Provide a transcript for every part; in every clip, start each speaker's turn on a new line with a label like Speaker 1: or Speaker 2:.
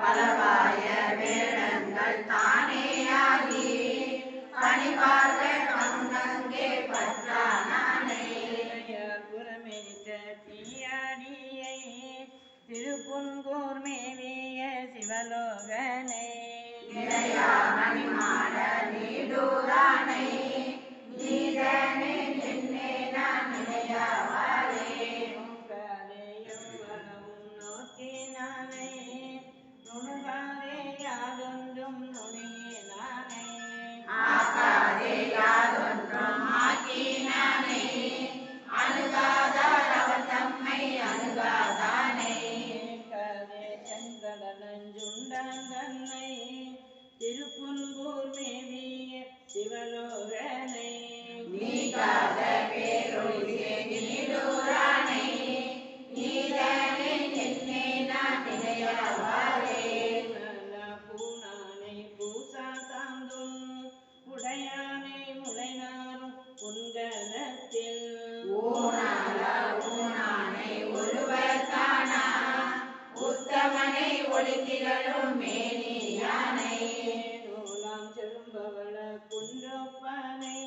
Speaker 1: பலவாய வேடங்கள் தானேயாகி பணிபார்க்க கண்ணங்கே பற்றானே
Speaker 2: புறமெரித்த தீயாடியை திருப்புன்கூர் மேவிய சிவலோகனை
Speaker 1: மணிமாட நீடூரானை நீதனே நின்னே நான் நினையாவாரே
Speaker 2: நோக்கினானை நுணுகாதே யாதொன்றும் நுழையினானை
Speaker 1: ஆக்காதே யாதொன்றும் ஆக்கினானை அணுகாதார் அவர் தம்மை அணுகாதானே
Speaker 2: கதே செங்கடலஞ்சுண்டான் தன்னை திருப்புன்கூர் மேவிய சிவலோகனை
Speaker 1: நீகாத பேரொழியே நீடூரானை நீதனே நின்னே நான் நினையாவாரே
Speaker 2: பூனானை பூசா சாந்தும் உடையானை முளைநாரும் புன்கலத்தில்
Speaker 1: ஊனானை ஒருவர் தானா உத்தமனை ஒளித்திரளும் மேனியானை
Speaker 2: நூலாம் செழும்பவள குன்றப்பனை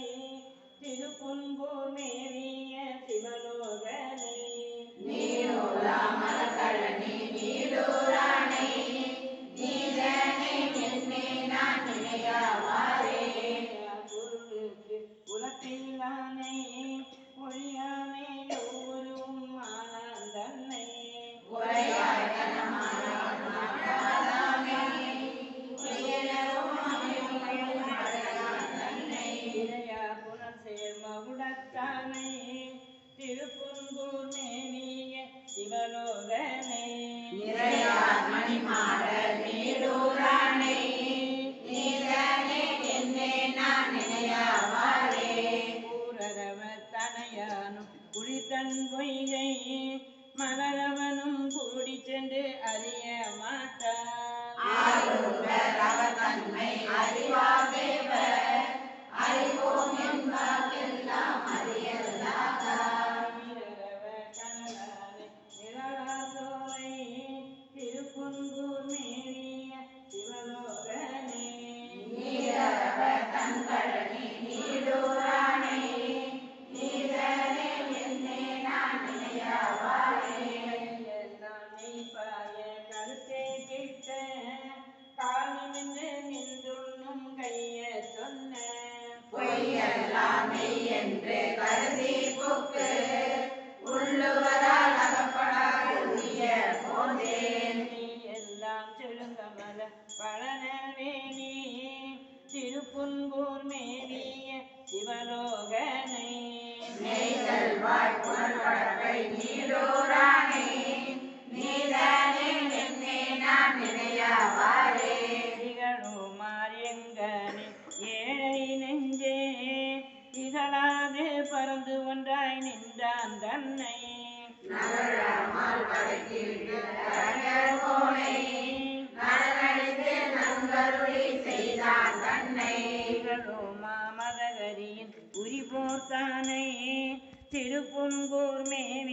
Speaker 2: திருப்புன்கூர் மேவிய சிவலோகனை
Speaker 1: நீரோலா மலக்கழனி நீடூரானை நீதனே நின்னே நான் நினையாவாரே
Speaker 2: பொருளுக்கு உலப்பில்லானை ஒழியானை ஒவ்வொருவும் ஆனான் தன்னை
Speaker 1: உரையாய் கனமானாமே உயரவும் அமையும் தன்னை
Speaker 2: இறையா புனல் சேர் மகுடத்தானை திருப்புன்கூர் மேவிய சிவலோகனை
Speaker 1: நிறையார் மணிமாட நீடூரானை நீதனே நின்னே நான் நினையாவாரே
Speaker 2: பூரரவ தனையானும் புலித்தன் பொய்கை மலரவனும் கூடி சென்று அறிய மாட்டான்
Speaker 1: ஆருவர் அவர் தன்மை அறிவாதேவர் அறிவோம் என்பார்க்கெல்லாம் அறியலாதார்
Speaker 2: வீரரவ கனலானை நிழலாதோரை திருப்புன்கூர் மேவிய சிவலோகனை
Speaker 1: நீரவர் தன்கழனி நீடூரானை நீதனே நின்னே நான் நினையாவாரே
Speaker 2: எல்லாம் மெய்ப்பாய கருத்தே கிட்ட கால் நிமிர்ந்து நின்றுண்ணும் கைய சொன்ன
Speaker 1: பொய்யெல்லாம் மெய் என்று கருதி புக்கு உள்ளுவரால் அகப்படாதிய போந்தேன்
Speaker 2: நீ எல்லாம் செழுங்கமல பழனவேணி திருப்புன்கூர் மேவிய சிவலோகனை
Speaker 1: நெய்தல் வாய் புனர்வடப்பை நீடூரானை நீதனே நின்னே நான் நினையாவாரே
Speaker 2: திகழுமார் எங்கனே ஏழை நெஞ்சே திகழாது பறந்து ஒன்றாய் நின்றான் தன்னை
Speaker 1: நகராமல் படைத்திட்டு கரகர் கோனை நலனடித்து நன்கருளி செய்தான் தன்னை
Speaker 2: திகழுமா மதகரியின் உரிபோர்த்தானை திருப்புன்கூர் மேவிய